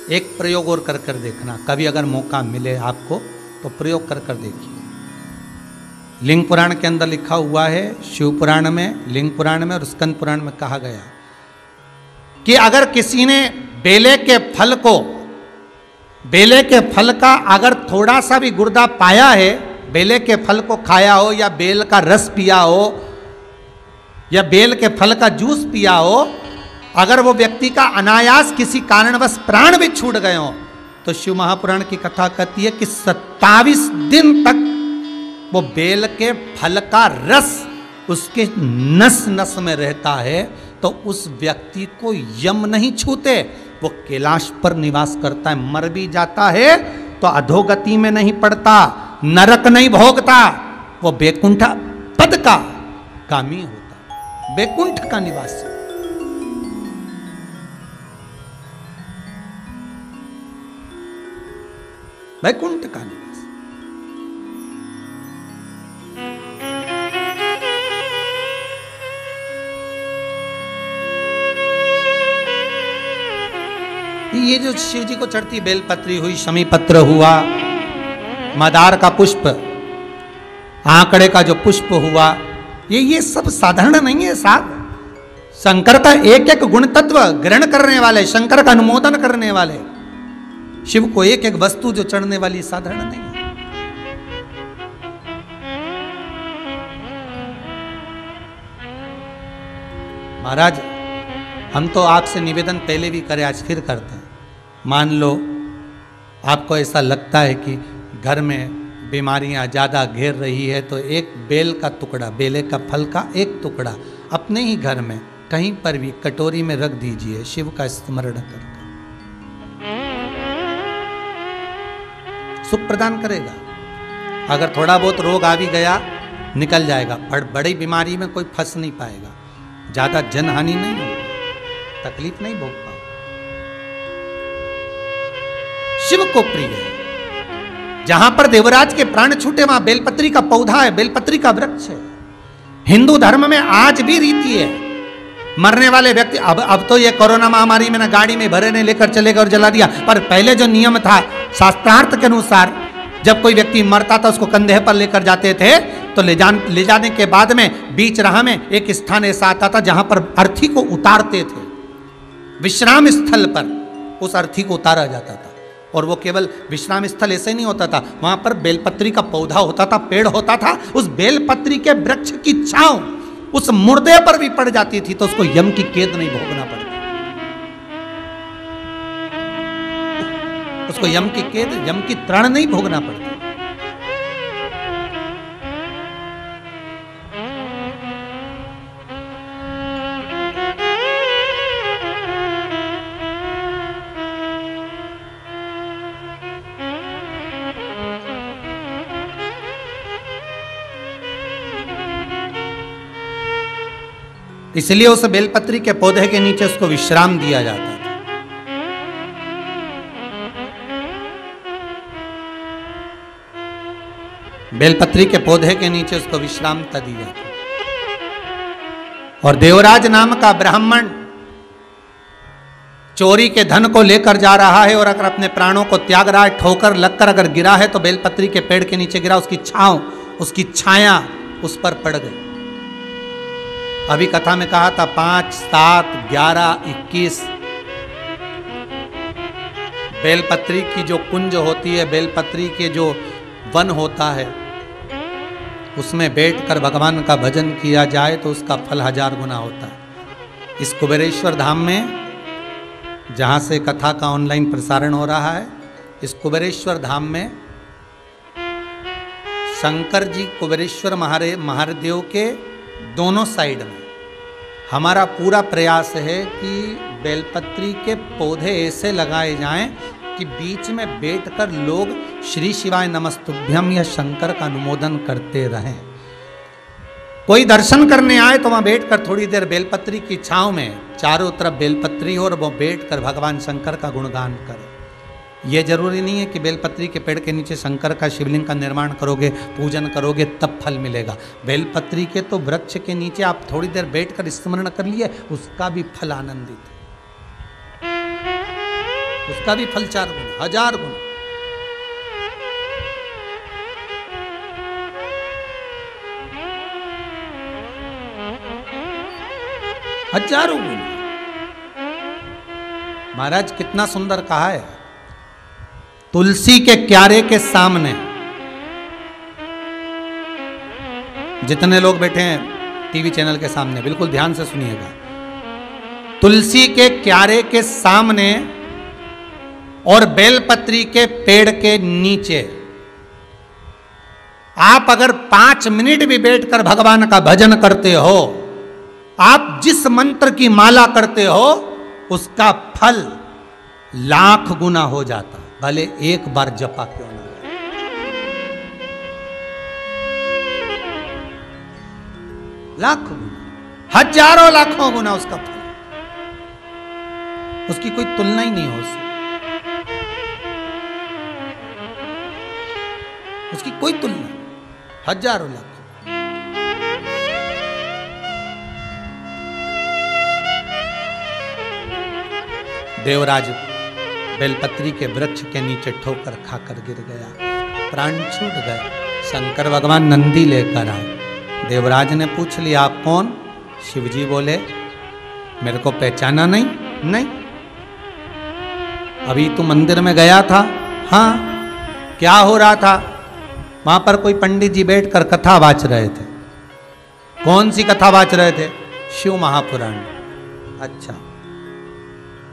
एक प्रयोग और कर कर देखना, कभी अगर मौका मिले आपको तो प्रयोग कर कर देखिए। लिंग पुराण के अंदर लिखा हुआ है, शिव पुराण में, लिंग पुराण में और स्कंद पुराण में कहा गया कि अगर किसी ने बेले के फल का अगर थोड़ा सा भी गुर्दा पाया है, बेले के फल को खाया हो या बेल का रस पिया हो या बेल के फल का जूस पिया हो, अगर वो व्यक्ति का अनायास किसी कारणवश प्राण भी छूट गए हो, तो शिव महापुराण की कथा कहती है कि 27 दिन तक वो बेल के फल का रस उसके नस नस में रहता है, तो उस व्यक्ति को यम नहीं छूते, वो कैलाश पर निवास करता है। मर भी जाता है तो अधोगति में नहीं पड़ता, नरक नहीं भोगता, वो बैकुंठ पद का कामी होता, बैकुंठ का निवासी। बैकुंठ का निवास। ये जो शिव जी को चढ़ती बेलपत्री हुई, शमी पत्र हुआ, मदार का पुष्प, आंकड़े का जो पुष्प हुआ, ये सब साधारण नहीं है साहब। शंकर का एक एक गुण तत्व ग्रहण करने वाले, शंकर का अनुमोदन करने वाले, शिव को एक एक वस्तु जो चढ़ने वाली साधारण नहीं है। महाराज, हम तो आपसे निवेदन पहले भी करे, आज फिर करते हैं। मान लो आपको ऐसा लगता है कि घर में बीमारियां ज़्यादा घेर रही है, तो एक बेल का टुकड़ा, बेले का फल का एक टुकड़ा अपने ही घर में कहीं पर भी कटोरी में रख दीजिए, शिव का स्मरण करके सुख प्रदान करेगा। अगर थोड़ा बहुत रोग आ भी गया निकल जाएगा, बड़ी बीमारी में कोई फंस नहीं पाएगा, ज़्यादा जनहानि नहीं होगी, तकलीफ नहीं भोग पाओ। शिव को प्रिय है। जहां पर देवराज के प्राण छूटे वहां बेलपत्री का पौधा है, बेलपत्री का वृक्ष है। हिंदू धर्म में आज भी रीति है, मरने वाले व्यक्ति, अब तो ये कोरोना महामारी में ना गाड़ी में भरे ने लेकर चले गए और जला दिया, पर पहले जो नियम था शास्त्रार्थ के अनुसार, जब कोई व्यक्ति मरता था उसको कंधे पर लेकर जाते थे, तो ले जाने के बाद में बीच राह में एक स्थान ऐसा आता था जहां पर अर्थी को उतारते थे, विश्राम स्थल पर उस अर्थी को उतारा जाता था। और वो केवल विश्राम स्थल ऐसे नहीं होता था, वहां पर बेलपत्री का पौधा होता था, पेड़ होता था, उस बेलपत्री के वृक्ष की छांव उस मुर्दे पर भी पड़ जाती थी, तो उसको यम की कैद नहीं भोगना पड़ता, उसको यम की कैद, यम की त्राण नहीं भोगना पड़ता। इसलिए उस बेलपत्री के पौधे के नीचे उसको विश्राम दिया जाता था। बेलपत्री के पौधे के नीचे उसको विश्रामता दी जाती। और देवराज नाम का ब्राह्मण चोरी के धन को लेकर जा रहा है और अगर अपने प्राणों को त्याग रहा है, ठोकर लगकर अगर गिरा है, तो बेलपत्री के पेड़ के नीचे गिरा, उसकी छांव, उसकी छाया उस पर पड़ गई। अभी कथा में कहा था 5, 7, 11, 21 बेलपत्री की जो कुंज होती है, बेलपत्री के जो वन होता है, उसमें बैठकर भगवान का भजन किया जाए तो उसका फल 1000 गुना होता है। इस कुबेरेश्वर धाम में, जहाँ से कथा का ऑनलाइन प्रसारण हो रहा है, इस कुबेरेश्वर धाम में शंकर जी कुबेरेश्वर महादेव के दोनों साइड में हमारा पूरा प्रयास है कि बेलपत्री के पौधे ऐसे लगाए जाएं कि बीच में बैठकर लोग श्री शिवाय नमस्तुभ्यम या शंकर का अनुमोदन करते रहें। कोई दर्शन करने आए तो वहाँ बैठकर थोड़ी देर बेलपत्री की छांव में चारों तरफ बेलपत्री हो और वो बैठकर भगवान शंकर का गुणगान करे। ये जरूरी नहीं है कि बेलपत्री के पेड़ के नीचे शंकर का शिवलिंग का निर्माण करोगे, पूजन करोगे तब फल मिलेगा। बेलपत्री के तो वृक्ष के नीचे आप थोड़ी देर बैठकर स्मरण कर लिए, उसका भी फल आनंदित है। उसका भी फल 4 गुना, 1000 गुना। हजारों गुना। महाराज कितना सुंदर कहा है, तुलसी के क्यारे के सामने, जितने लोग बैठे हैं टीवी चैनल के सामने बिल्कुल ध्यान से सुनिएगा, तुलसी के क्यारे के सामने और बेलपत्री के पेड़ के नीचे आप अगर 5 मिनट भी बैठकर भगवान का भजन करते हो, आप जिस मंत्र की माला करते हो उसका फल 1,00,000 गुना हो जाता, भले एक बार जपा क्यों ना। लाखों गुना, हजारों लाखों गुना उसका फल, उसकी कोई तुलना ही नहीं हो सकती, उसकी कोई तुलना, हजारों लाख। देवराज बेलपत्री के वृक्ष के नीचे ठोकर खाकर गिर गया, प्राण छूट गए। शंकर भगवान नंदी लेकर आए। देवराज ने पूछ लिया, आप कौन? शिवजी बोले, मेरे को पहचाना नहीं? नहीं। अभी तू मंदिर में गया था? हाँ। क्या हो रहा था? वहां पर कोई पंडित जी बैठकर कथा वाच रहे थे। कौन सी कथा वाच रहे थे? शिव महापुराण। अच्छा।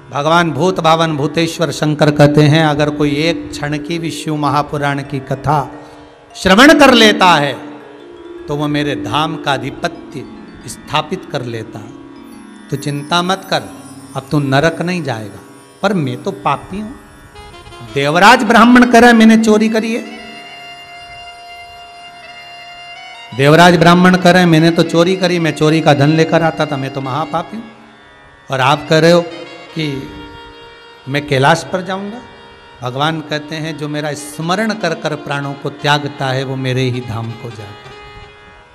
भगवान भूत भावन भूतेश्वर शंकर कहते हैं, अगर कोई एक क्षण की भी शिव महापुराण की कथा श्रवण कर लेता है तो वह मेरे धाम का आधिपत्य स्थापित कर लेता। तो चिंता मत कर, अब तू नरक नहीं जाएगा। पर मैं तो पापी हूं। देवराज ब्राह्मण कह रहा है मैंने चोरी करी है। देवराज ब्राह्मण कह रहे हैं मैंने तो चोरी करी, मैं चोरी का धन लेकर आता था, मैं तो महापापी हूं। और आप कह रहे हो कि मैं कैलाश पर जाऊंगा। भगवान कहते हैं जो मेरा स्मरण कर कर प्राणों को त्यागता है वो मेरे ही धाम को जाता है,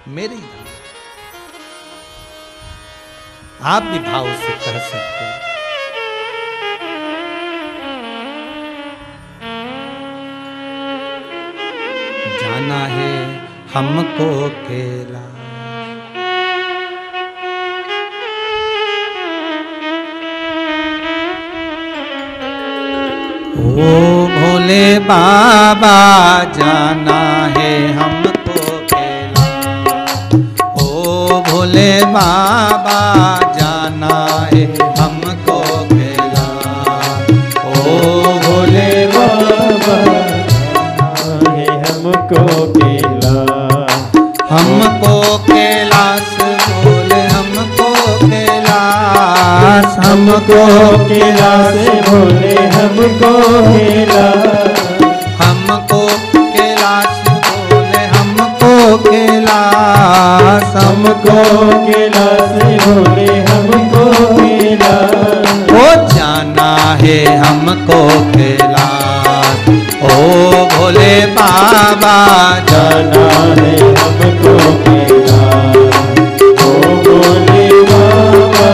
मेरे ही धाम। आप भी भाव से कह सकते हैं। जाना है हमको कैलाश, ओ भोले बाबा जाना है हमको कैलाश, ओ भोले बाबा जाना है हमको कैलाश, ओ भोले बाबा जाना है हमको कैलाश, हमको कैलाश बोले हमको कैलाश, हमको कैलाश बोले हमको कैलाश, हमको कैलाश बोले हमको कैलाश, हमको कैलाश बोले हमको कैलाश, ओ जाना है हमको कैलाश, ओ भोले बाबा जाना है हमको कैलाश, ओ भोले बाबा।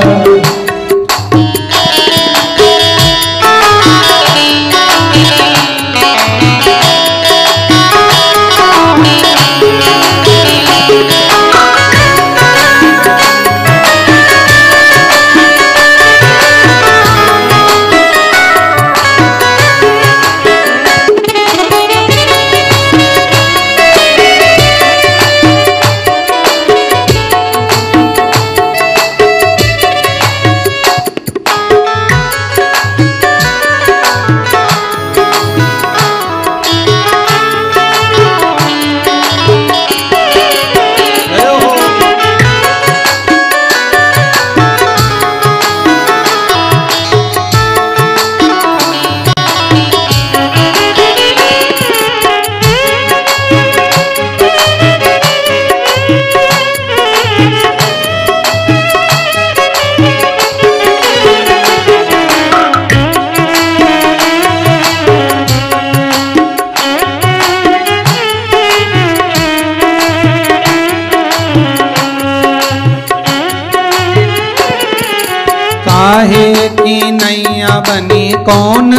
काहे की नैया बनी कौन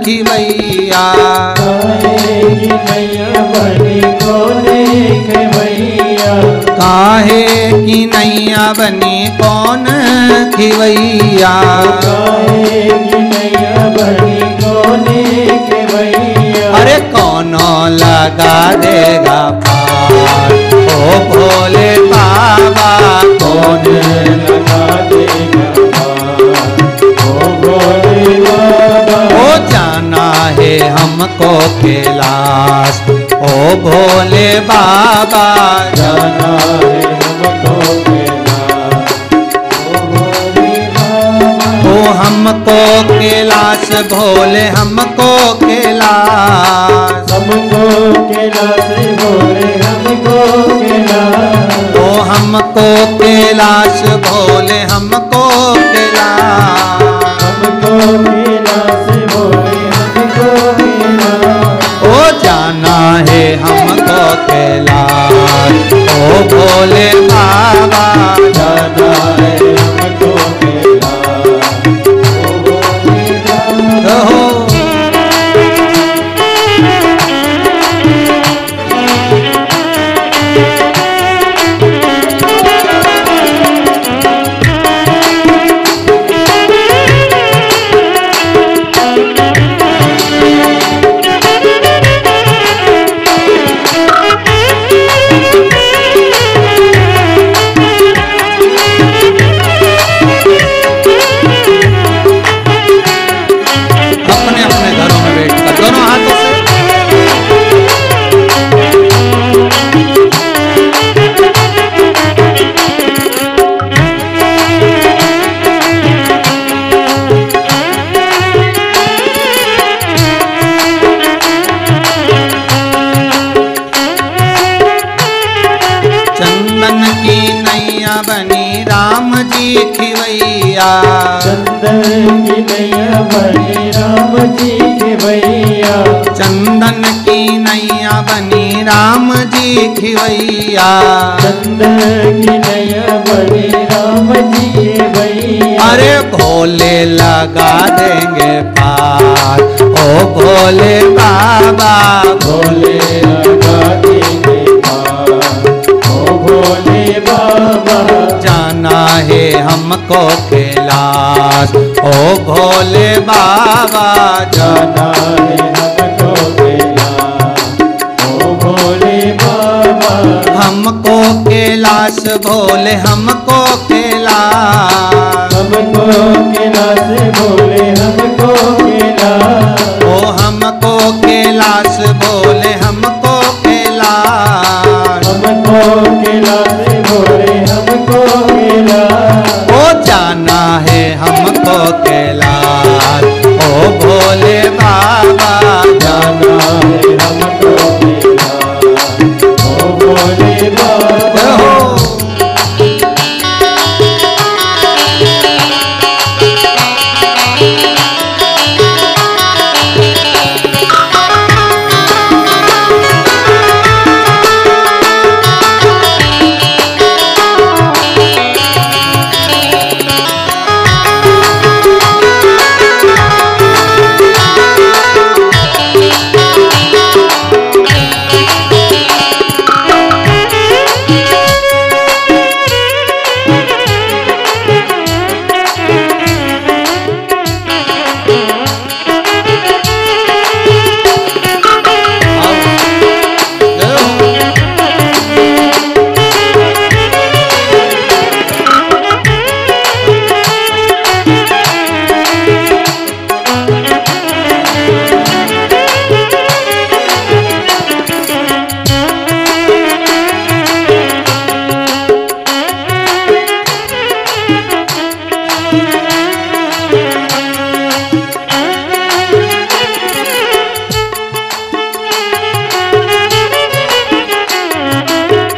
खिवैया। काहे की नैया बनी कौन खिवैया। काहे की नैया बनी कौन खिवैया। काहे की नैया बनी कौन खिवैया। अरे कौनो लगा देगा पार ओ भोले बाबा। कौन लगा देगा पार ओ भोले बाबा। ओ जाना है हमको कैलाश ओ भोले बाबा। जाना है हमको कैलाश ओ भोले बाबा। ओ हमको कैलाश भोले हमको कैलाश। हमको कैलाश भोले हमको कैलाश। ओ हमको कैलाश भोले हमको कैलाश। हमको कैलाश भोले हमको कैलाश। ओ जाना है हमको कैलाश ओ भोले बाबा। जाना है हमको कैलाश ओ भोले बाबा। हो अपने अपने घरों में बैठकर दोनों हाथों से चंदन की नैया बनी राम जी खिवैया। चंदन की नैया बनी राम जी खिवैया। चंदन की नैया बनी राम जी खिवैया। चंदन की नैया बनी राम जी खिवैया। अरे भोले लगा देंगे पार ओ भोले बाबा। भोले लगा देंगे पार ओ भोले बाबा। जाना है हमको कैलाश ओ भोले बाबा। जाना है हमको कैलाश ओ भोले बाबा। हमको कैलाश भोले हमको कैलाश। हमको कैलाश भोले हमको कैलाश। ओ हमको कैलाश भोले हमको कैलाश। हमको कैलाश भोले हमको कैलाश। ओ जाना है हमको कैलाश ओ भोले बाबा। जाना है हमको कैलाश ओ भोले बाबा। हो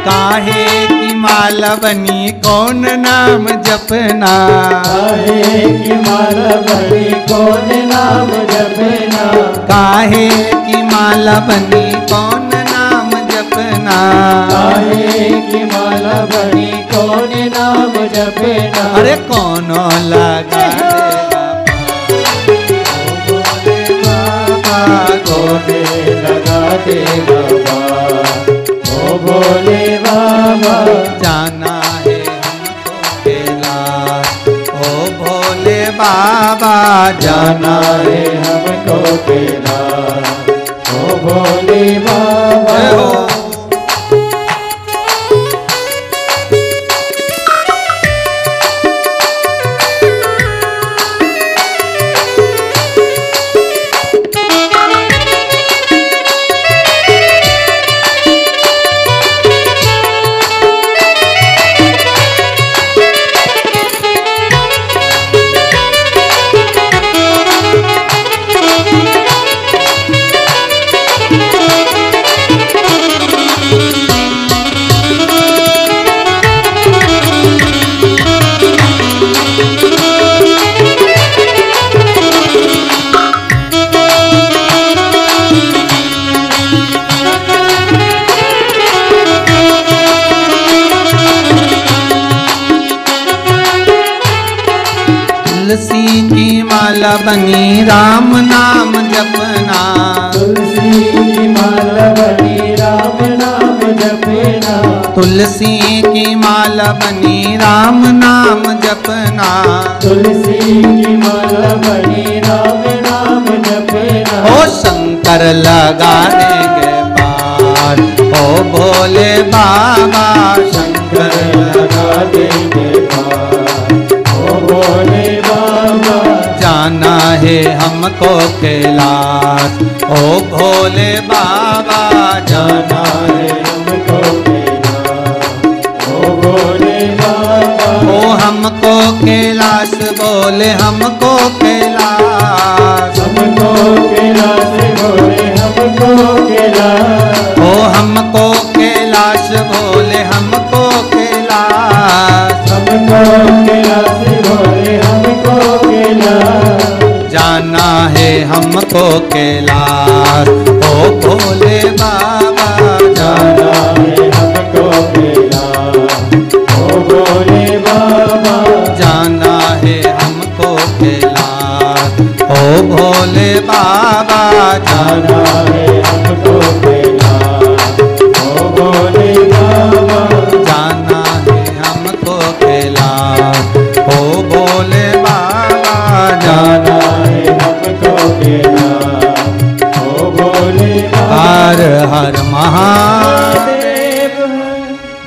काहे की माला बनी कौन नाम जपना। काहे की माला बनी कौन नाम जपना। काहे की माला बनी कौन नाम जपना। काहे की माला बनी कौन नाम जपना। अरे कौन लगा देगा देगा पार। ओ भोले बाबा जाना है हमको कैलाश। ओ भोले बाबा जाना है हमको कैलाश। ओ भोले बाबा तुलसी की माला बनी राम नाम जपना। तुलसी की माला बनी राम नाम जपना। तुलसी की माला बनी राम नाम जपना। तुलसी की माला बनी राम नाम जपना। ओ शंकर लगा देंगे पार। ओ भोले बाबा शंकर लगा देंगे पार। ओ भोले बाबा जाना है हमको कैलाश। ओ भोले बाबा जाना है हमको कैलाश। ओ भोले बाबा ओ हमको कैलाश बोले हमको कैलाश। हमको कैलाश बोले हमको कैलाश। ओ हमको कैलाश बोले हमको कैलाश। हमको कैलाश बोले हमको कैलाश। जाना है हमको कैलाश। ओ भोले बाबा जाना है हमको कैलाश। ओ भोले बाबा जाना है हमको कैलाश। ओ भोले बाबा जाना है हमको कैलाश। ओ भोले बाबा जाना है हमको कैलाश। ओ भोले बाबा जाना है हमको कैलाश। ओ भोले हर हर महादेव। महादेव।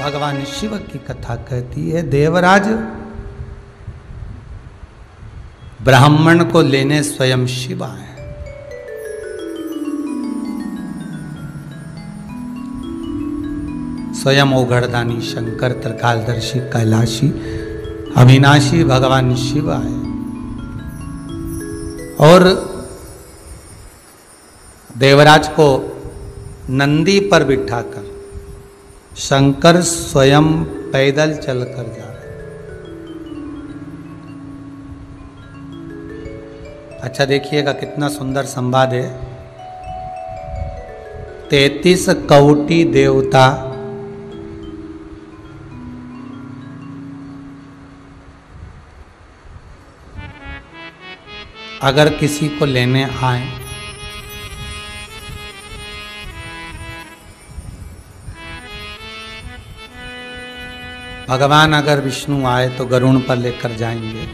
भगवान शिव की कथा कहती है देवराज ब्राह्मण को लेने स्वयं शिव आए। स्वयं ओघड़दानी शंकर त्रिकालदर्शी कैलाशी अविनाशी भगवान शिव आए और देवराज को नंदी पर बिठाकर शंकर स्वयं पैदल चलकर जा रहे। अच्छा देखिएगा कितना सुंदर संवाद है। 33 कौटी देवता अगर किसी को लेने आए भगवान अगर विष्णु आए तो गरुड़ पर लेकर जाएंगे,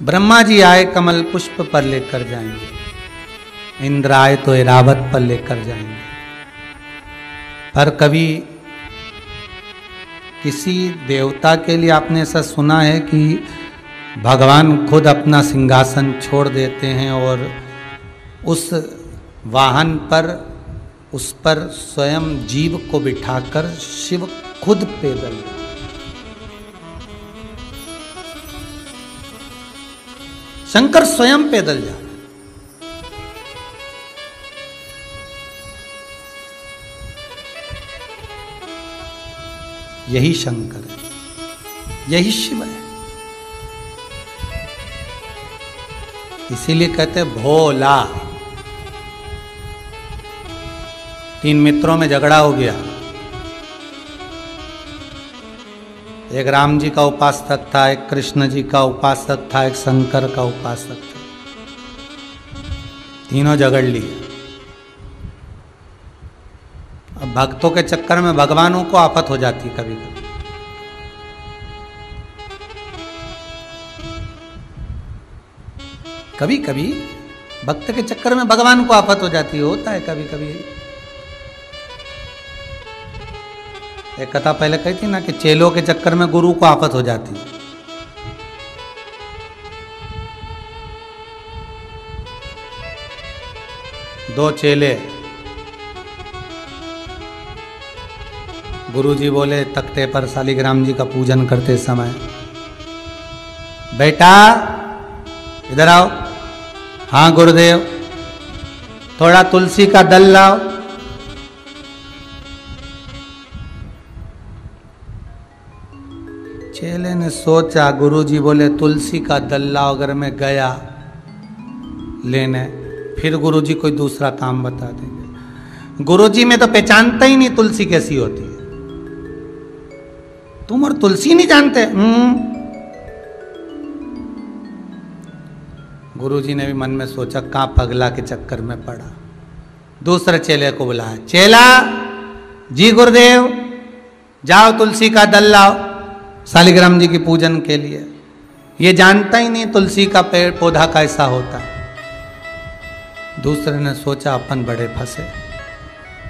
ब्रह्मा जी आए कमल पुष्प पर लेकर जाएंगे, इंद्र आए तो ऐरावत पर लेकर जाएंगे। पर कभी किसी देवता के लिए आपने ऐसा सुना है कि भगवान खुद अपना सिंहासन छोड़ देते हैं और उस वाहन पर उस पर स्वयं जीव को बिठाकर शिव खुद पैदल, शंकर स्वयं पैदल जा रहे। यही शंकर है, यही शिव है। इसीलिए कहते हैं भोला। 3 मित्रों में झगड़ा हो गया। एक राम जी का उपासक था, एक कृष्ण जी का उपासक था, एक शंकर का उपासक था। तीनों झगड़ लिए। भक्तों के चक्कर में भगवानों को आफत हो जाती कभी कभी। कभी कभी भक्त के चक्कर में भगवान को आफत हो जाती है, होता है कभी कभी। एक कथा पहले कही थी ना कि चेलों के चक्कर में गुरु को आफत हो जाती है। दो चेले, गुरुजी बोले तख्ते पर शालिग्राम जी का पूजन करते समय, बेटा इधर आओ। हाँ गुरुदेव। थोड़ा तुलसी का दल लाओ। चेले ने सोचा, गुरुजी बोले तुलसी का दल लाओ। अगर मैं गया लेने, फिर गुरुजी कोई दूसरा काम बता देंगे। गुरुजी में तो पहचानता ही नहीं तुलसी कैसी होती है। तुम और तुलसी नहीं जानते? गुरुजी ने भी मन में सोचा, कहां पगला के चक्कर में पड़ा। दूसरे चेले को बुलाया, चेला जी गुरुदेव जाओ तुलसी का दल लाओ शालिग्राम जी की पूजन के लिए। ये जानता ही नहीं तुलसी का पेड़ पौधा कैसा होता। दूसरे ने सोचा अपन बड़े फंसे।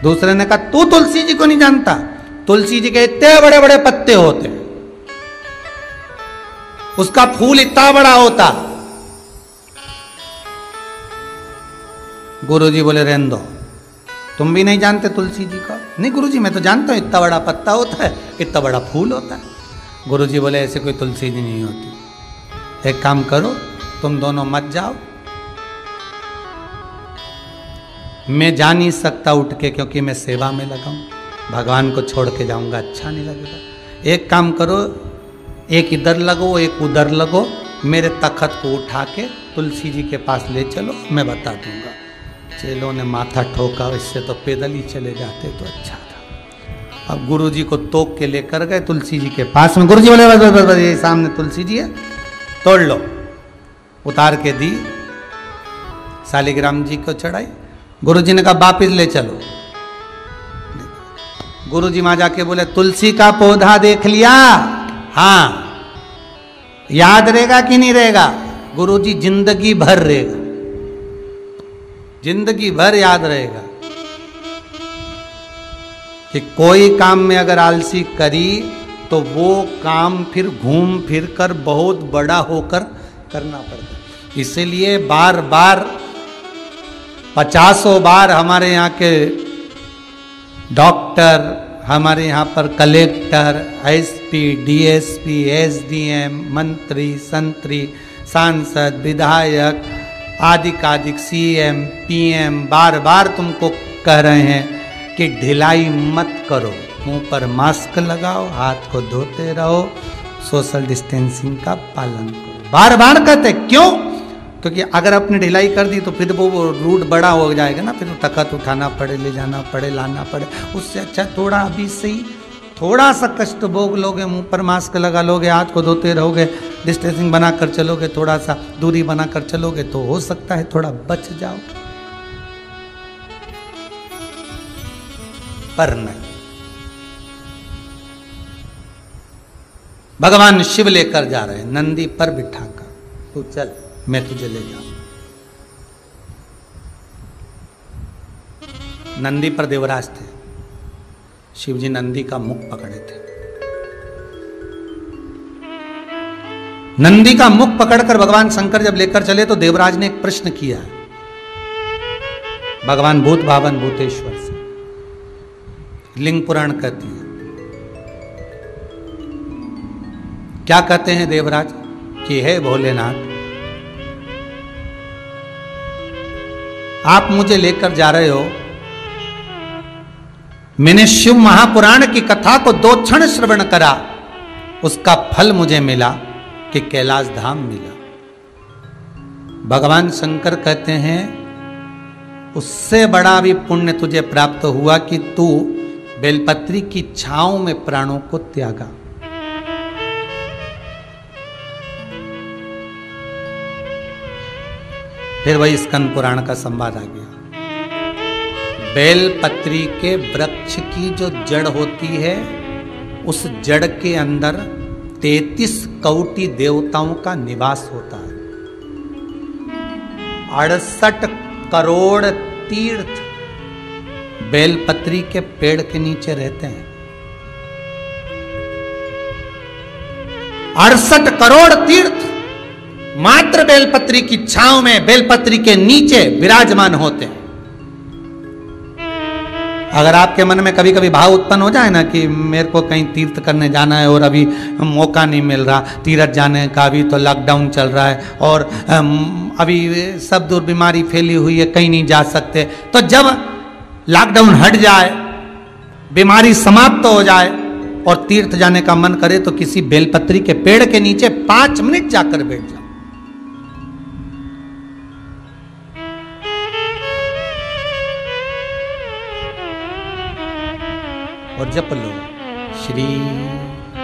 दूसरे ने कहा, तू तुलसी जी को नहीं जानता? तुलसी जी के इतने बड़े बड़े पत्ते होते, उसका फूल इतना बड़ा होता। गुरुजी बोले रहने दो, तुम भी नहीं जानते तुलसी जी का? नहीं गुरुजी मैं तो जानता हूं, इतना बड़ा पत्ता होता है, इतना बड़ा फूल होता है। गुरुजी बोले ऐसे कोई तुलसी जी नहीं होती। एक काम करो, तुम दोनों मत जाओ, मैं जा नहीं सकता उठ के, क्योंकि मैं सेवा में लगा हूं। भगवान को छोड़ के जाऊंगा अच्छा नहीं लगेगा। एक काम करो, एक इधर लगो एक उधर लगो, मेरे तखत को उठा के तुलसी जी के पास ले चलो, मैं बता दूंगा। चेलों ने माथा ठोका, इससे तो पैदल ही चले जाते तो अच्छा था। अब गुरुजी को तोक के लेकर गए तुलसी जी के पास में। गुरुजी बोले बस बस बस, ये सामने तुलसी जी है, तोड़ लो। उतार के दी, शालिग्राम जी को चढ़ाई। गुरुजी ने कहा वापिस ले चलो। गुरुजी वहां जाके बोले, तुलसी का पौधा देख लिया? हाँ। याद रहेगा कि नहीं रहेगा? गुरुजी जिंदगी भर रहेगा, जिंदगी भर याद रहेगा कि कोई काम में अगर आलसी करी तो वो काम फिर घूम फिर कर बहुत बड़ा होकर करना पड़ता। इसीलिए बार बार 50 बार हमारे यहाँ के डॉक्टर, हमारे यहाँ पर कलेक्टर, एसपी, डीएसपी, एसडीएम, मंत्री, संतरी, सांसद, विधायक, आदिक सीएम, पीएम बार बार तुमको कह रहे हैं कि ढिलाई मत करो, मुंह पर मास्क लगाओ, हाथ को धोते रहो, सोशल डिस्टेंसिंग का पालन करो। बार बार कहते, क्यों? क्योंकि अगर आपने ढिलाई कर दी तो फिर वो रूट बड़ा हो जाएगा ना, फिर तखत उठाना पड़े, ले जाना पड़े, लाना पड़े। उससे अच्छा थोड़ा अभी से ही थोड़ा सा कष्ट भोग लोगे, मुंह पर मास्क लगा लोगे, हाथ को धोते रहोगे, डिस्टेंसिंग बनाकर चलोगे, थोड़ा सा दूरी बनाकर चलोगे, तो हो सकता है थोड़ा बच जाओ। पर नहीं, भगवान शिव लेकर जा रहे हैं नंदी पर बिठाकर, तू चल मैं तुझे ले जाऊं। नंदी पर देवराज थे, शिवजी नंदी का मुख पकड़े थे। नंदी का मुख पकड़कर भगवान शंकर जब लेकर चले तो देवराज ने एक प्रश्न किया भगवान भूत भावन भूतेश्वर से। लिंग पुराण कहती है, क्या कहते हैं देवराज कि हे भोलेनाथ, आप मुझे लेकर जा रहे हो, मैंने शिव महापुराण की कथा को 2 क्षण श्रवण करा, उसका फल मुझे मिला कि कैलाश धाम मिला। भगवान शंकर कहते हैं उससे बड़ा भी पुण्य तुझे प्राप्त हुआ कि तू बेलपत्री की छांव में प्राणों को त्यागा। फिर वही स्कंद पुराण का संवाद आ गया। बेलपत्री के वृक्ष की जो जड़ होती है, उस जड़ के अंदर 33 कोटि देवताओं का निवास होता है। 68 करोड़ तीर्थ बेलपत्री के पेड़ के नीचे रहते हैं। 68 करोड़ तीर्थ मात्र बेलपत्री की छांव में, बेलपत्री के नीचे विराजमान होते हैं। अगर आपके मन में कभी कभी भाव उत्पन्न हो जाए ना कि मेरे को कहीं तीर्थ करने जाना है और अभी मौका नहीं मिल रहा, तीर्थ जाने का, अभी तो लॉकडाउन चल रहा है और अभी सब दूर बीमारी फैली हुई है, कहीं नहीं जा सकते, तो जब लॉकडाउन हट जाए, बीमारी समाप्त हो जाए और तीर्थ जाने का मन करे तो किसी बेलपत्री के पेड़ के नीचे 5 मिनट जाकर बैठ जाओ। और जप लो, श्री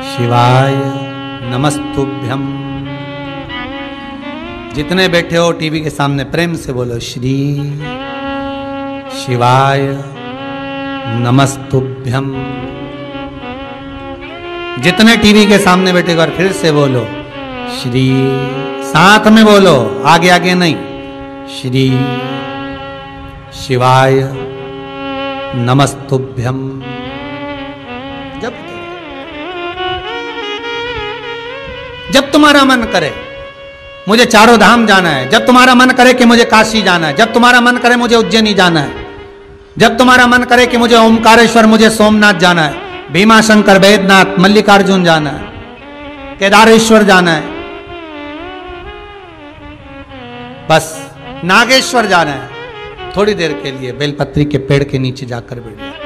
शिवाय नमस्तुभ्यम। जितने बैठे हो टीवी के सामने प्रेम से बोलो, श्री शिवाय नमस्तुभ्यम। जितने टीवी के सामने बैठे एक बार फिर से बोलो, श्री, साथ में बोलो, आगे आगे नहीं, श्री शिवाय नमस्तुभ्यम। जब तुम्हारा मन करे मुझे चारों धाम जाना है, जब तुम्हारा मन करे कि मुझे काशी जाना है, जब तुम्हारा मन करे मुझे उज्जैनी जाना है, जब तुम्हारा मन करे कि मुझे ओमकारेश्वर, मुझे सोमनाथ जाना है, भीमा शंकर, बैद्यनाथ, मल्लिकार्जुन जाना है, केदारेश्वर जाना है, बस नागेश्वर जाना है, थोड़ी देर के लिए बेलपत्री के पेड़ के नीचे जाकर बैठ जाओ।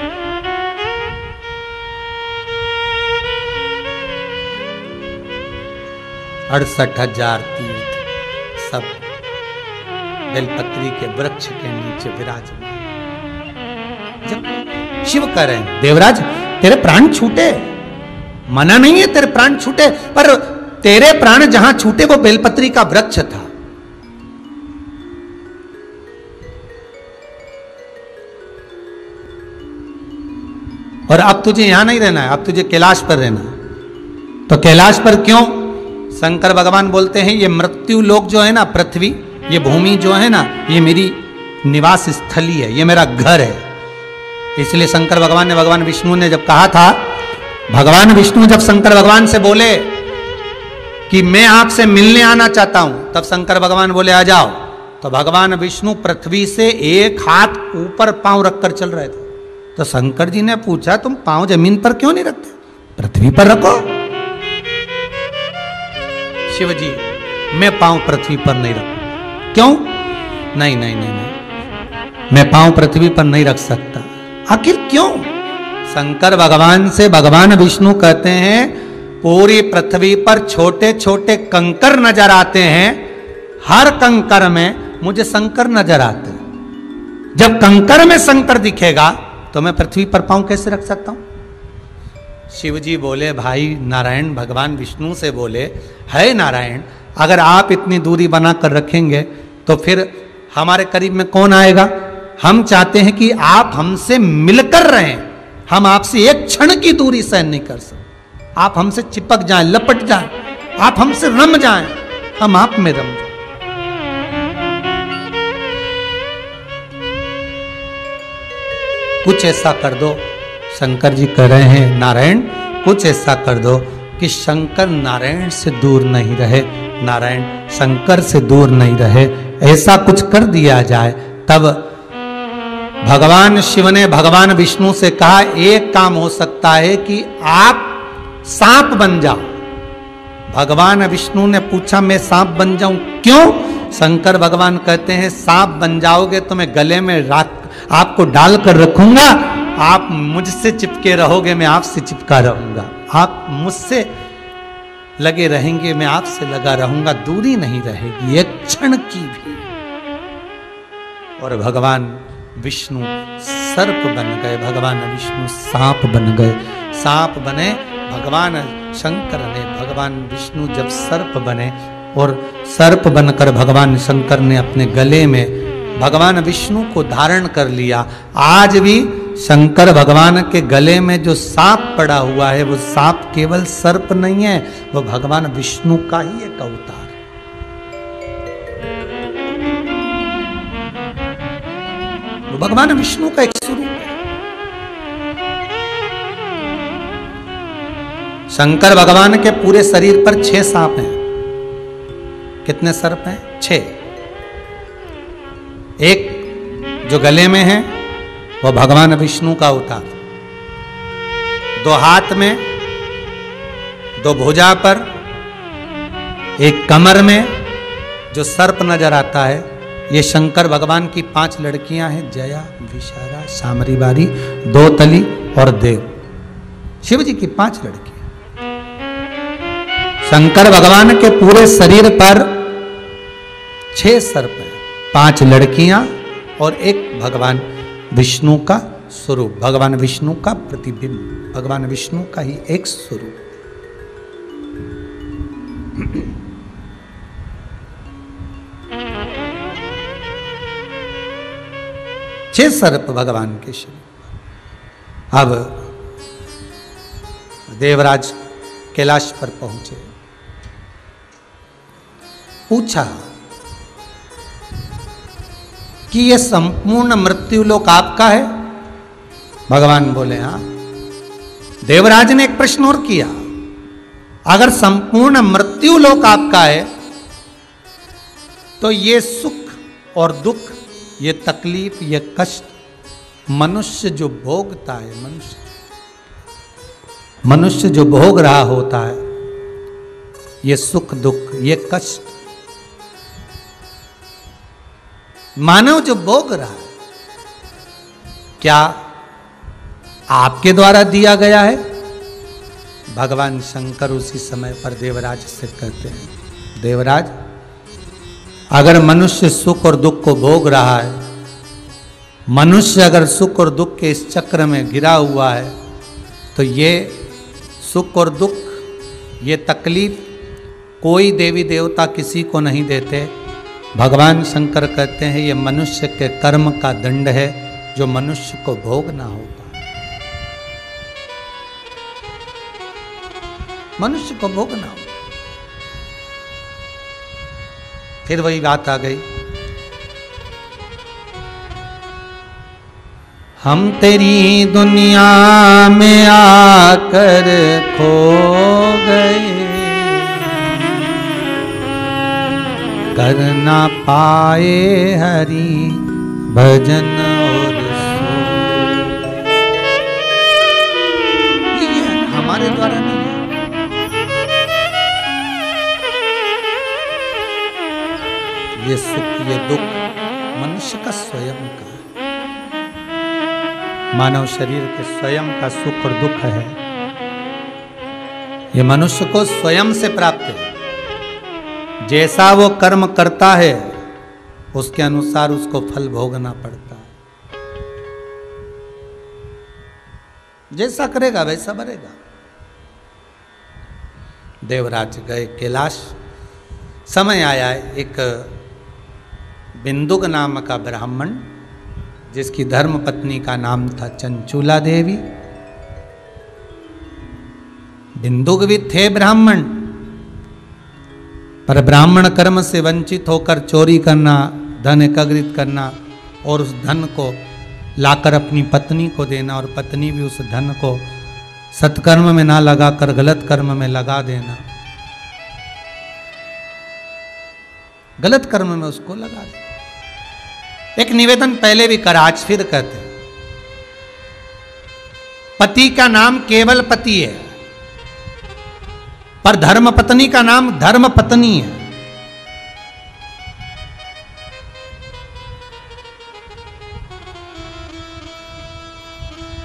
68,000 तीर्थ सब बेलपत्री के वृक्ष के नीचे विराजमान। जब शिव कह रहे हैं, देवराज तेरे प्राण छूटे, मना नहीं है तेरे प्राण छूटे, पर तेरे प्राण जहां छूटे वो बेलपत्री का वृक्ष था। और अब तुझे यहां नहीं रहना है, अब तुझे कैलाश पर रहना है। तो कैलाश पर क्यों? शंकर भगवान बोलते हैं ये मृत्यु लोक जो है ना, पृथ्वी, ये भूमि जो है ना, ये मेरी निवास स्थली है, ये मेरा घर है। इसलिए शंकर भगवान ने, भगवान विष्णु ने जब कहा था, भगवान विष्णु जब शंकर भगवान से बोले कि मैं आपसे मिलने आना चाहता हूं, तब शंकर भगवान बोले आ जाओ। तो भगवान विष्णु पृथ्वी से एक हाथ ऊपर पांव रखकर चल रहे थे। तो शंकर जी ने पूछा तुम पांव जमीन पर क्यों नहीं रखते, पृथ्वी पर रखो। शिव जी मैं पांव पृथ्वी पर नहीं रखूं। क्यों? नहीं नहीं नहीं नहीं, मैं पांव पृथ्वी पर नहीं रख सकता। आखिर क्यों? शंकर भगवान से भगवान विष्णु कहते हैं पूरी पृथ्वी पर छोटे छोटे कंकर नजर आते हैं, हर कंकर में मुझे शंकर नजर आते हैं। जब कंकर में शंकर दिखेगा तो मैं पृथ्वी पर पांव कैसे रख सकता हूं? शिव जी बोले, भाई नारायण भगवान विष्णु से बोले, है नारायण अगर आप इतनी दूरी बनाकर रखेंगे तो फिर हमारे करीब में कौन आएगा? हम चाहते हैं कि आप हमसे मिलकर रहें, हम आपसे एक क्षण की दूरी सहन नहीं कर सकते। आप हमसे चिपक जाएं, लपट जाएं, आप हमसे रम जाएं, हम आप में रम जाएं। कुछ ऐसा कर दो, शंकर जी कह रहे हैं नारायण कुछ ऐसा कर दो कि शंकर नारायण से दूर नहीं रहे, नारायण शंकर से दूर नहीं रहे, ऐसा कुछ कर दिया जाए। तब भगवान शिव ने भगवान विष्णु से कहा एक काम हो सकता है कि आप सांप बन जाओ। भगवान विष्णु ने पूछा मैं सांप बन जाऊं क्यों? शंकर भगवान कहते हैं सांप बन जाओगे तो मैं गले में आपको डालकर रखूंगा, आप मुझसे चिपके रहोगे, मैं आपसे चिपका रहूंगा, आप मुझसे लगे रहेंगे, मैं आपसे लगा रहूंगा, दूरी नहीं रहेगी एक क्षण की भी। और भगवान विष्णु सर्प बन गए, भगवान विष्णु सांप बन गए, सांप बने भगवान शंकर ने। भगवान विष्णु जब सर्प बने और सर्प बनकर भगवान शंकर ने अपने गले में भगवान विष्णु को धारण कर लिया। आज भी शंकर भगवान के गले में जो सांप पड़ा हुआ है, वो सांप केवल सर्प नहीं है, वो भगवान विष्णु का ही एक अवतार है। वो भगवान विष्णु का एक स्वरूप है। शंकर भगवान के पूरे शरीर पर 6 सांप हैं। कितने सर्प हैं? 6। एक जो गले में है वो भगवान विष्णु का अवतार, 2 हाथ में, 2 भुजा पर, एक कमर में जो सर्प नजर आता है, ये शंकर भगवान की 5 लड़कियां हैं, जया, विशारा, सामरीबारी, दोतली और देव। शिव जी की 5 लड़कियां। शंकर भगवान के पूरे शरीर पर 6 सर्प हैं, 5 लड़कियां और एक भगवान विष्णु का स्वरूप, भगवान विष्णु का प्रतिबिंब, भगवान विष्णु का ही एक स्वरूप। छह सर्प भगवान के शरीर। अब देवराज कैलाश पर पहुंचे, पूछा कि यह संपूर्ण मृत्यु लोक आपका है? भगवान बोले हाँ। देवराज ने एक प्रश्न और किया, अगर संपूर्ण मृत्यु लोक आपका है तो ये सुख और दुख, ये तकलीफ, ये कष्ट मनुष्य जो भोगता है, मनुष्य जो भोग रहा होता है, ये सुख दुख, ये कष्ट मानव जो भोग रहा है, क्या आपके द्वारा दिया गया है? भगवान शंकर उसी समय पर देवराज से कहते हैं, देवराज, अगर मनुष्य सुख और दुख को भोग रहा है, मनुष्य अगर सुख और दुख के इस चक्र में गिरा हुआ है, तो ये सुख और दुख, ये तकलीफ कोई देवी देवता किसी को नहीं देते। भगवान शंकर कहते हैं ये मनुष्य के कर्म का दंड है जो मनुष्य को भोगना होगा, मनुष्य को भोगना होगा। फिर वही बात आ गई, हम तेरी दुनिया में आकर खो गए, कर ना पाए हरि भजन और ये हमारे द्वारा नहीं है, ये सुख ये दुख मनुष्य का स्वयं का, मानव शरीर के स्वयं का सुख और दुख है, ये मनुष्य को स्वयं से प्राप्त है। जैसा वो कर्म करता है उसके अनुसार उसको फल भोगना पड़ता है, जैसा करेगा वैसा भरेगा। देवराज गए कैलाश, समय आया एक बिंदुक नाम का ब्राह्मण, जिसकी धर्म पत्नी का नाम था चंचूला देवी। बिंदुक भी थे ब्राह्मण, पर ब्राह्मण कर्म से वंचित होकर चोरी करना, धन एकत्रित करना और उस धन को लाकर अपनी पत्नी को देना, और पत्नी भी उस धन को सत्कर्म में ना लगाकर गलत कर्म में लगा देना, गलत कर्म में उसको लगा देना। एक निवेदन पहले भी करा, आज फिर कहते हैं, पति का नाम केवल पति है, पर धर्म पत्नी का नाम धर्म पत्नी है।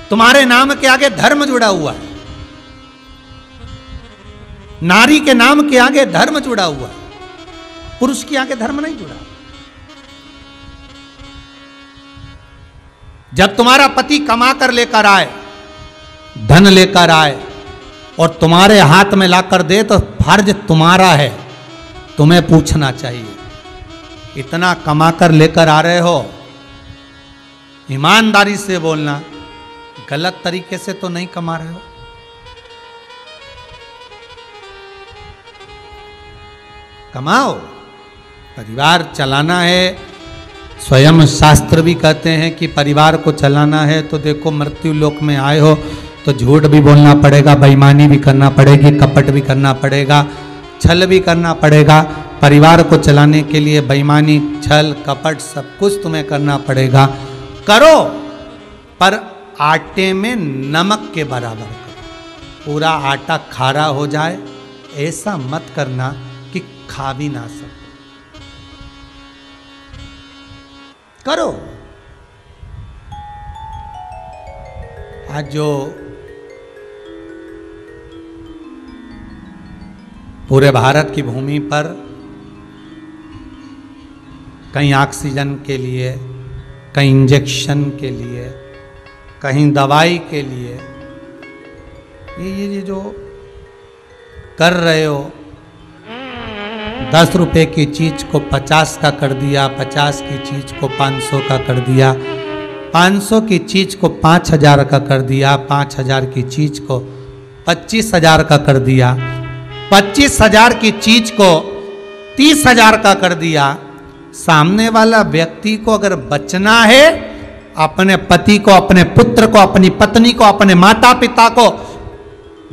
तुम्हारे नाम के आगे धर्म जुड़ा हुआ है, नारी के नाम के आगे धर्म जुड़ा हुआ है, पुरुष के आगे धर्म नहीं जुड़ा। जब तुम्हारा पति कमा कर लेकर आए, धन लेकर आए और तुम्हारे हाथ में लाकर दे, तो फर्ज तुम्हारा है, तुम्हें पूछना चाहिए इतना कमा कर लेकर आ रहे हो, ईमानदारी से बोलना, गलत तरीके से तो नहीं कमा रहे हो। कमाओ, परिवार चलाना है। स्वयं शास्त्र भी कहते हैं कि परिवार को चलाना है तो देखो मृत्यु लोक में आए हो तो झूठ भी बोलना पड़ेगा, बेईमानी भी करना पड़ेगी, कपट भी करना पड़ेगा, छल भी करना पड़ेगा। परिवार को चलाने के लिए बेईमानी, छल, कपट सब कुछ तुम्हें करना पड़ेगा। करो, पर आटे में नमक के बराबर करो। पूरा आटा खारा हो जाए ऐसा मत करना कि खा भी ना सको। करो। आज जो पूरे भारत की भूमि पर कहीं ऑक्सीजन के लिए, कहीं इंजेक्शन के लिए, कहीं दवाई के लिए, ये जो कर रहे हो, 10 रुपए की चीज को 50 का कर दिया, 50 की चीज को 500 का कर दिया, 500 की चीज को 5000 का कर दिया, 5000 की चीज को 25000 का कर दिया, 25000 की चीज को 30000 का कर दिया। सामने वाला व्यक्ति को अगर बचना है, अपने पति को, अपने पुत्र को, अपनी पत्नी को, अपने माता पिता को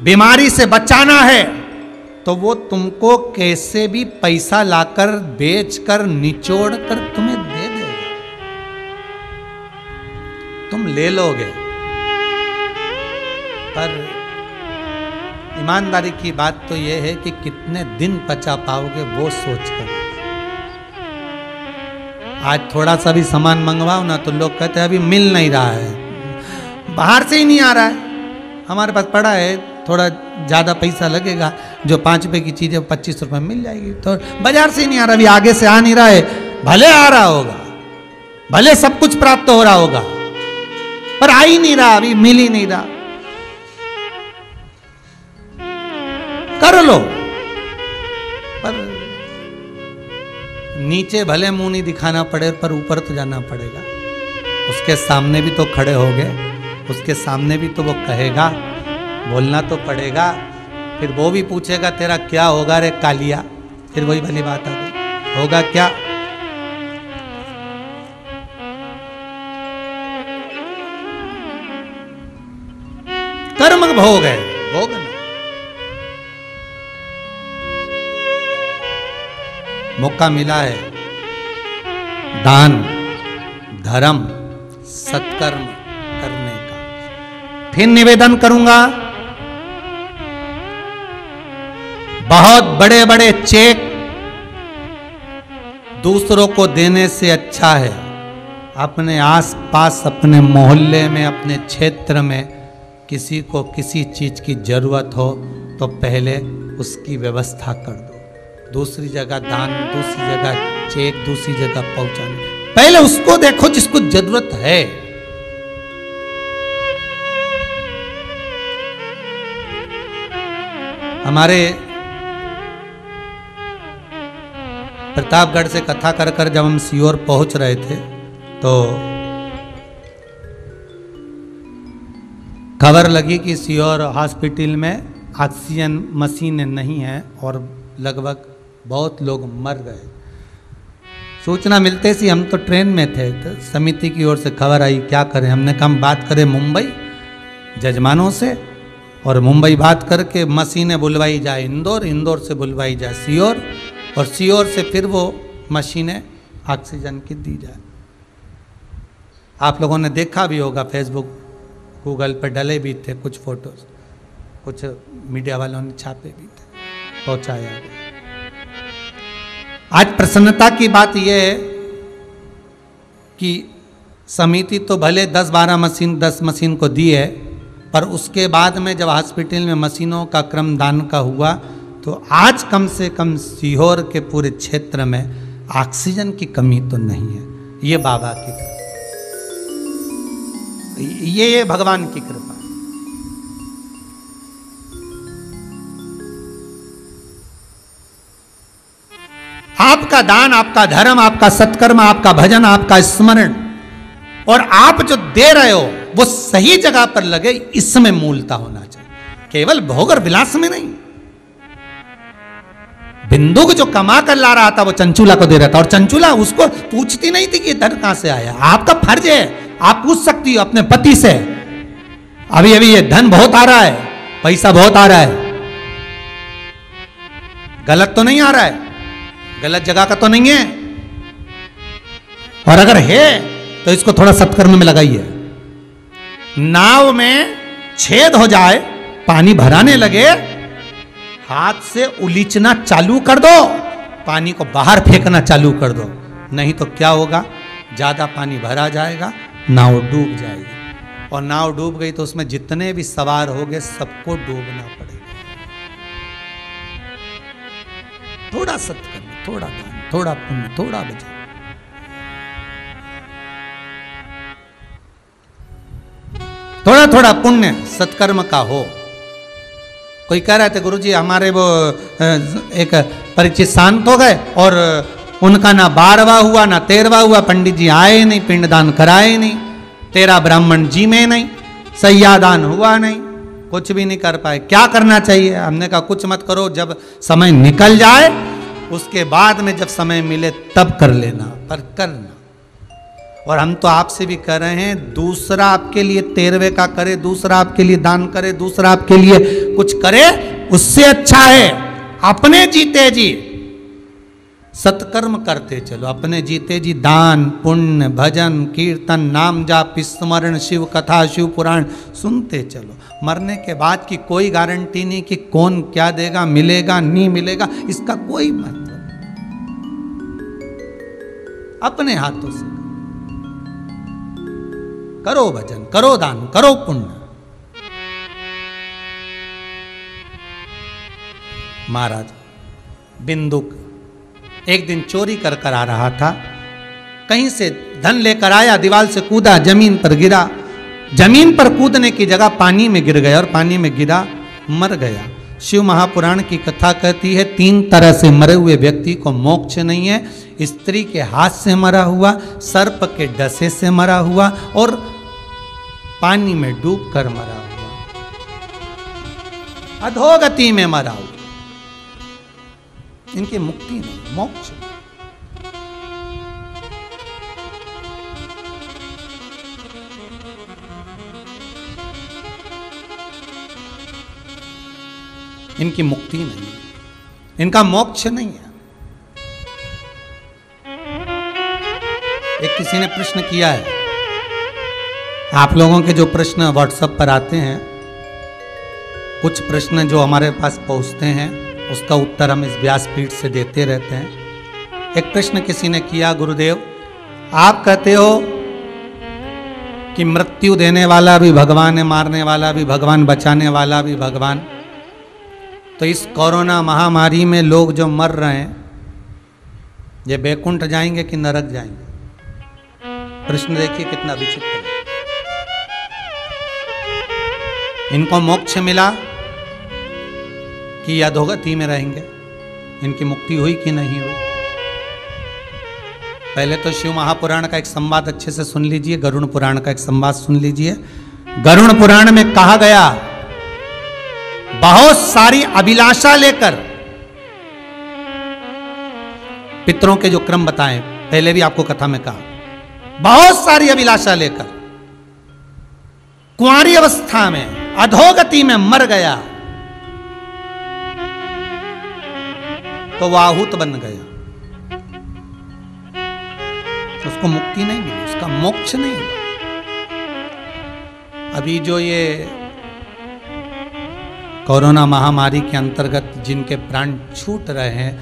बीमारी से बचाना है, तो वो तुमको कैसे भी पैसा लाकर, बेचकर, निचोड़ कर तुम्हें दे देगा। तुम ले लोगे, पर ईमानदारी की बात तो यह है कि कितने दिन बचा पाओगे वो सोचकर। आज थोड़ा सा भी सामान मंगवाओ ना तो लोग कहते हैं अभी मिल नहीं रहा है, बाहर से ही नहीं आ रहा है, हमारे पास पड़ा है, थोड़ा ज़्यादा पैसा लगेगा, जो 5 रुपए की चीज़ है 25 रुपए में मिल जाएगी। तो बाजार से ही नहीं आ रहा, अभी आगे से आ नहीं रहा है, भले आ रहा होगा, भले सब कुछ प्राप्त हो रहा होगा, पर आ ही नहीं रहा, अभी मिल ही नहीं रहा। कर लो, पर नीचे भले मुंह नहीं दिखाना पड़े, पर ऊपर तो जाना पड़ेगा। उसके सामने भी तो खड़े हो गए, उसके सामने भी तो वो कहेगा, बोलना तो पड़ेगा। फिर वो भी पूछेगा तेरा क्या होगा रे कालिया, फिर वही भली बात आ गई, होगा क्या? कर्म भोग है, भोग ना। मौका मिला है दान, धर्म, सत्कर्म करने का। फिर निवेदन करूंगा, बहुत बड़े बड़े चेक दूसरों को देने से अच्छा है अपने आसपास, अपने मोहल्ले में, अपने क्षेत्र में किसी को किसी चीज की जरूरत हो तो पहले उसकी व्यवस्था कर दो। दूसरी जगह दान, दूसरी जगह चेक, दूसरी जगह पहुंचाने, पहले उसको देखो जिसको जरूरत है। हमारे प्रतापगढ़ से कथा कर कर जब हम सीहोर पहुंच रहे थे तो खबर लगी कि सीहोर हॉस्पिटल में ऑक्सीजन मशीन नहीं है और लगभग बहुत लोग मर गए। सूचना मिलते सी हम तो ट्रेन में थे, तो समिति की ओर से खबर आई, क्या करें? हमने कहा हम बात करें मुंबई जजमानों से, और मुंबई बात करके मशीनें बुलवाई जाए इंदौर, इंदौर से बुलवाई जाए सीहोर, और सीहोर से फिर वो मशीनें ऑक्सीजन की दी जाए। आप लोगों ने देखा भी होगा, फेसबुक गूगल पर डले भी थे कुछ फोटोज, कुछ मीडिया वालों ने छापे भी थे, पहुंचाया गया। आज प्रसन्नता की बात यह है कि समिति तो भले 10 मशीन को दी है, पर उसके बाद में जब हॉस्पिटल में मशीनों का क्रम दान का हुआ तो आज कम से कम सीहोर के पूरे क्षेत्र में ऑक्सीजन की कमी तो नहीं है। ये बाबा की कृपा, ये भगवान की कृपा। आप आपका दान, आपका धर्म, आपका सत्कर्म, आपका भजन, आपका स्मरण और आप जो दे रहे हो वो सही जगह पर लगे, इसमें मूलता होना चाहिए, केवल भोग और विलास में नहीं। बिंदु को जो कमा कर ला रहा था वो चंचूला को दे रहा था, और चंचूला उसको पूछती नहीं थी कि ये धन कहां से आया। आपका फर्ज है, आप पूछ सकती हो अपने पति से, अभी अभी ये धन बहुत आ रहा है, पैसा बहुत आ रहा है, गलत तो नहीं आ रहा है, गलत जगह का तो नहीं है, और अगर है तो इसको थोड़ा सत्कर्म में लगाइए। नाव में छेद हो जाए, पानी भराने लगे, हाथ से उलीचना चालू कर दो, पानी को बाहर फेंकना चालू कर दो, नहीं तो क्या होगा, ज्यादा पानी भरा जाएगा, नाव डूब जाएगी, और नाव डूब गई तो उसमें जितने भी सवार होंगे सबको डूबना पड़ेगा। थोड़ा सत्कर्म, थोड़ा दान, थोड़ा पुण्य, थोड़ा भजन, थोड़ा थोड़ा पुण्य सत्कर्म का हो। कोई कह रहे थे गुरुजी हमारे वो एक परिचित शांत हो गए और उनका ना 12वां हुआ ना 13वां हुआ, पंडित जी आए नहीं, पिंडदान कराए नहीं, 13 ब्राह्मण जी में नहीं, सैयादान हुआ नहीं, कुछ भी नहीं कर पाए। क्या करना चाहिए? हमने कहा कुछ मत करो, जब समय निकल जाए उसके बाद में जब समय मिले तब कर लेना, पर करना। और हम तो आपसे भी कर रहे हैं, दूसरा आपके लिए 13वें का करे, दूसरा आपके लिए दान करे, दूसरा आपके लिए कुछ करे, उससे अच्छा है अपने जीते जी सत्कर्म करते चलो, अपने जीते जी दान पुण्य भजन कीर्तन नाम जाप स्मरण शिव कथा शिव पुराण सुनते चलो। मरने के बाद की कोई गारंटी नहीं कि कौन क्या देगा, मिलेगा नहीं मिलेगा, इसका कोई मतलब नहीं। अपने हाथों से करो भजन, करो दान, करो पुण्य। महाराज बिंदुक एक दिन चोरी कर कर आ रहा था, कहीं से धन लेकर आया, दीवार से कूदा, जमीन पर गिरा, जमीन पर कूदने की जगह पानी में गिर गया और पानी में गिरा, मर गया। शिव महापुराण की कथा कहती है 3 तरह से मरे हुए व्यक्ति को मोक्ष नहीं है। स्त्री के हाथ से मरा हुआ, सर्प के डसे से मरा हुआ और पानी में डूब कर मरा हुआ, अधोगति में मरा हुआ। इनकी मुक्ति नहीं, मोक्ष। इनकी मुक्ति नहीं, इनका मोक्ष नहीं है। एक किसी ने प्रश्न किया है, आप लोगों के जो प्रश्न व्हाट्सएप पर आते हैं, कुछ प्रश्न जो हमारे पास पहुंचते हैं उसका उत्तर हम इस व्यासपीठ से देते रहते हैं। एक प्रश्न किसी ने किया, गुरुदेव आप कहते हो कि मृत्यु देने वाला भी भगवान है, मारने वाला भी भगवान, बचाने वाला भी भगवान, तो इस कोरोना महामारी में लोग जो मर रहे हैं ये बैकुंठ जाएंगे कि नरक जाएंगे? प्रश्न देखिए कितना विचित्र है। इनको मोक्ष मिला कि अधोगति में रहेंगे? इनकी मुक्ति हुई कि नहीं हुई? पहले तो शिव महापुराण का एक संवाद अच्छे से सुन लीजिए, गरुड़ पुराण का एक संवाद सुन लीजिए। गरुड़ पुराण में कहा गया, बहुत सारी अभिलाषा लेकर, पितरों के जो क्रम बताएं, पहले भी आपको कथा में कहा, बहुत सारी अभिलाषा लेकर कुंवारी अवस्था में अधोगति में मर गया तो वह आहूत बन गया, उसको मुक्ति नहीं मिली, उसका मोक्ष नहीं हुआ। अभी जो ये कोरोना महामारी के अंतर्गत जिनके प्राण छूट रहे हैं,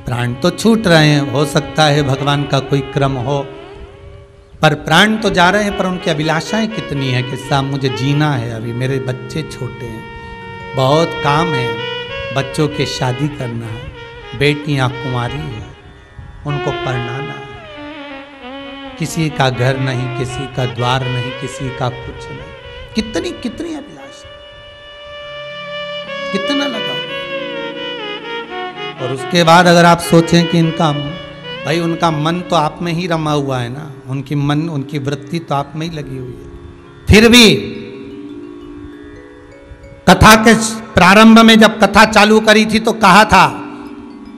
प्राण तो छूट रहे हैं, हो सकता है भगवान का कोई क्रम हो, पर प्राण तो जा रहे हैं, पर उनकी अभिलाषाएं कितनी है कि साहब मुझे जीना है, अभी मेरे बच्चे छोटे हैं, बहुत काम है, बच्चों के शादी करना है, बेटियां कुंवारी है, उनको पढ़ाना है, किसी का घर नहीं, किसी का द्वार नहीं, किसी का कुछ नहीं, कितनी कितनी अभिलाषा, कितना लगा। और उसके बाद अगर आप सोचें कि इनका भाई उनका मन तो आप में ही रमा हुआ है ना, उनकी वृत्ति तो आप में ही लगी हुई है। फिर भी कथा के प्रारंभ में जब कथा चालू करी थी तो कहा था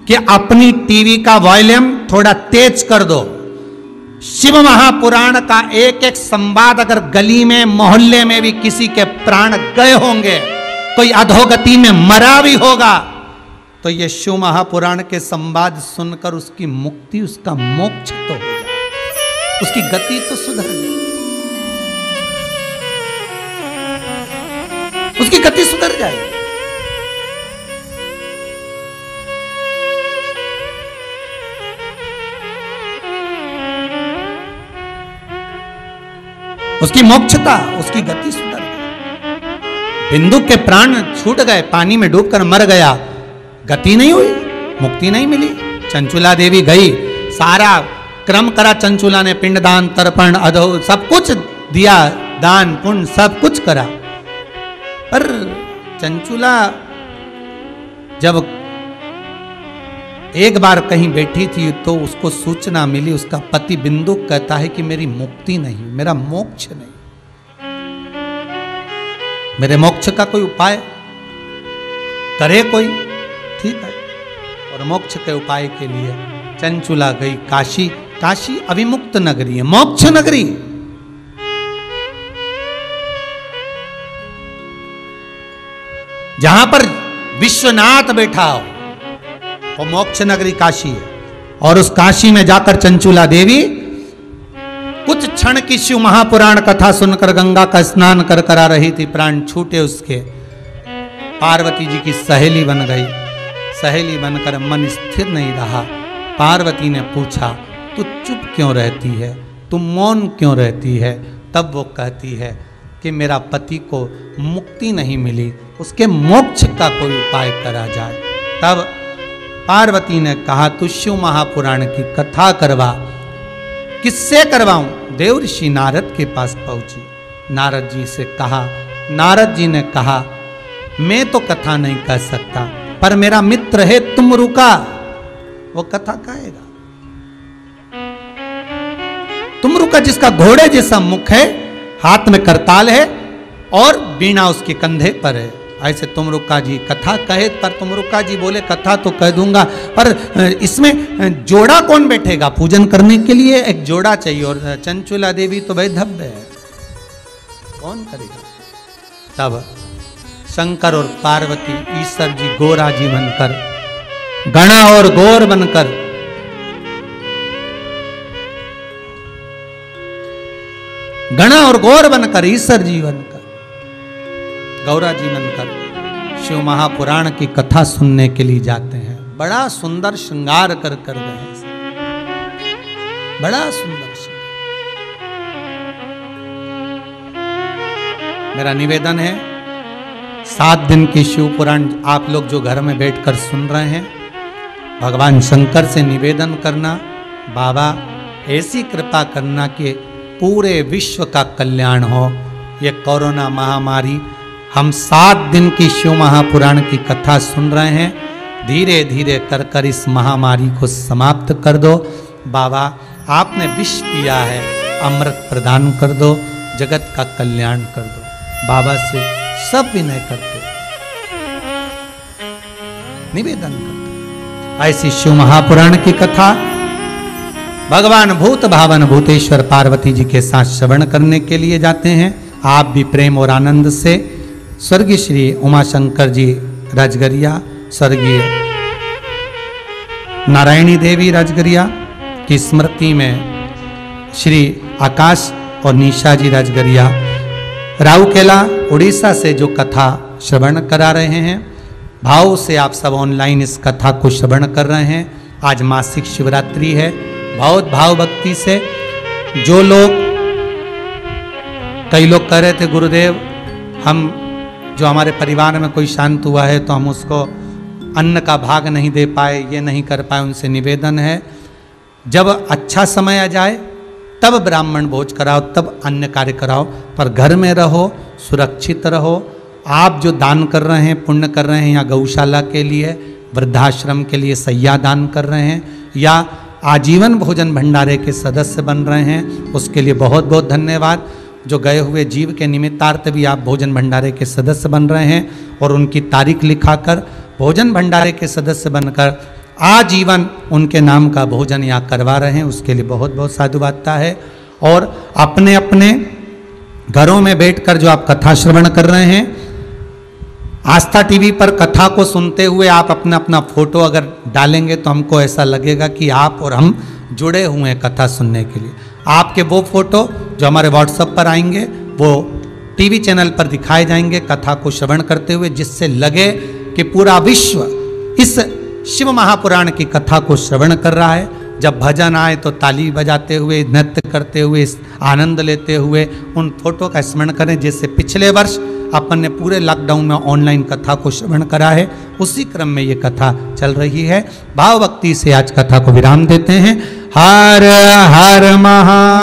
कि अपनी टीवी का वॉल्यूम थोड़ा तेज कर दो। शिव महापुराण का एक एक संवाद अगर गली में मोहल्ले में भी किसी के प्राण गए होंगे, कोई अधोगति में मरा भी होगा, तो ये शिव महापुराण के संवाद सुनकर उसकी मुक्ति, उसका मोक्ष तो हो जाए, उसकी गति तो सुधर जाए, उसकी गति सुधर जाए। उसकी मोक्षता, उसकी गति सुधर गई। बिंदु के प्राण छूट गए, पानी में डूबकर मर गया, गति नहीं हुई, मुक्ति नहीं मिली। चंचुला देवी गई, सारा क्रम करा चंचुला ने, पिंडदान, तर्पण, अधो सब कुछ दिया, दान पुण्य सब कुछ करा। पर चंचुला जब एक बार कहीं बैठी थी तो उसको सूचना मिली, उसका पति बिंदु कहता है कि मेरी मुक्ति नहीं, मेरा मोक्ष नहीं, मेरे मोक्ष का कोई उपाय करे कोई। ठीक है, और मोक्ष के उपाय के लिए चंचुला गई काशी। काशी अविमुक्त नगरी है, मोक्ष नगरी। जहां पर विश्वनाथ बैठा हो वो मोक्ष नगरी काशी है। और उस काशी में जाकर चंचुला देवी कुछ क्षण की शिव महापुराण कथा सुनकर गंगा का स्नान कर करा रही थी, प्राण छूटे उसके। पार्वती जी की सहेली बन गई, सहेली बनकर मन स्थिर नहीं रहा। पार्वती ने पूछा तू चुप क्यों रहती है, तू मौन क्यों रहती है? तब वो कहती है कि मेरा पति को मुक्ति नहीं मिली, उसके मोक्ष का कोई उपाय करा जाए। तब पार्वती ने कहा तू शिव महापुराण की कथा करवा। किससे करवाऊं? देव ऋषि नारद के पास पहुंची, नारद जी से कहा। नारद जी ने कहा मैं तो कथा नहीं कह सकता, पर मेरा मित्र है तुमरुका, वो कथा कहेगा। तुमरुका जिसका घोड़े जैसा मुख है, हाथ में करताल है और बीणा उसके कंधे पर है, ऐसे तुमरुका जी कथा कहे। पर तुमरुका जी बोले कथा तो कह दूंगा, पर इसमें जोड़ा कौन बैठेगा? पूजन करने के लिए एक जोड़ा चाहिए, और चंचुला देवी तो वैधव्य है, कौन करेगा? तब शंकर और पार्वती, ईश्वर जी गोरा जी बनकर, गणा और गौर बनकर, गणा और गौर बनकर, ईश्वर जी बनकर, गौरा जी बनकर शिव महापुराण की कथा सुनने के लिए जाते हैं। बड़ा सुंदर श्रृंगार कर कर गए, बड़ा सुंदर श्रृंगार। मेरा निवेदन है 7 दिन की शिव पुराण आप लोग जो घर में बैठकर सुन रहे हैं, भगवान शंकर से निवेदन करना, बाबा ऐसी कृपा करना कि पूरे विश्व का कल्याण हो। ये कोरोना महामारी, हम 7 दिन की शिव महापुराण की कथा सुन रहे हैं, धीरे धीरे कर कर इस महामारी को समाप्त कर दो। बाबा आपने विष पिया है, अमृत प्रदान कर दो, जगत का कल्याण कर दो। बाबा से सब विनय करते, निवेदन करते। ऐसी शिव महापुराण की कथा भगवान भूत भावन भूतेश्वर पार्वती जी के साथ श्रवण करने के लिए जाते हैं। आप भी प्रेम और आनंद से स्वर्गीय श्री उमाशंकर जी राजगरिया, स्वर्गीय नारायणी देवी राजगरिया की स्मृति में श्री आकाश और निशा जी राजगरिया राउकेला उड़ीसा से जो कथा श्रवण करा रहे हैं, भाव से आप सब ऑनलाइन इस कथा को श्रवण कर रहे हैं। आज मासिक शिवरात्रि है, बहुत भाव भक्ति से जो लोग, कई लोग कह रहे थे गुरुदेव हम जो हमारे परिवार में कोई शांत हुआ है तो हम उसको अन्न का भाग नहीं दे पाए, ये नहीं कर पाए। उनसे निवेदन है जब अच्छा समय आ जाए तब ब्राह्मण भोज कराओ, तब अन्य कार्य कराओ, पर घर में रहो, सुरक्षित रहो। आप जो दान कर रहे हैं, पुण्य कर रहे हैं, या गौशाला के लिए, वृद्धाश्रम के लिए सैया दान कर रहे हैं, या आजीवन भोजन भंडारे के सदस्य बन रहे हैं, उसके लिए बहुत बहुत धन्यवाद। जो गए हुए जीव के निमित्तार्थ भी आप भोजन भंडारे के सदस्य बन रहे हैं और उनकी तारीख लिखाकर भोजन भंडारे के सदस्य बनकर आजीवन उनके नाम का भोजन यहाँ करवा रहे हैं, उसके लिए बहुत बहुत साधुवादता है। और अपने अपने घरों में बैठकर जो आप कथा श्रवण कर रहे हैं, आस्था टीवी पर कथा को सुनते हुए आप अपना अपना फोटो अगर डालेंगे तो हमको ऐसा लगेगा कि आप और हम जुड़े हुए हैं कथा सुनने के लिए। आपके वो फोटो जो हमारे व्हाट्सएप पर आएंगे वो टीवी चैनल पर दिखाए जाएंगे कथा को श्रवण करते हुए, जिससे लगे कि पूरा विश्व इस शिव महापुराण की कथा को श्रवण कर रहा है। जब भजन आए तो ताली बजाते हुए, नृत्य करते हुए, आनंद लेते हुए उन फोटो का स्मरण करें। जैसे पिछले वर्ष अपन ने पूरे लॉकडाउन में ऑनलाइन कथा को श्रवण करा है, उसी क्रम में ये कथा चल रही है। भाव भक्ति से आज कथा को विराम देते हैं। हर हर महा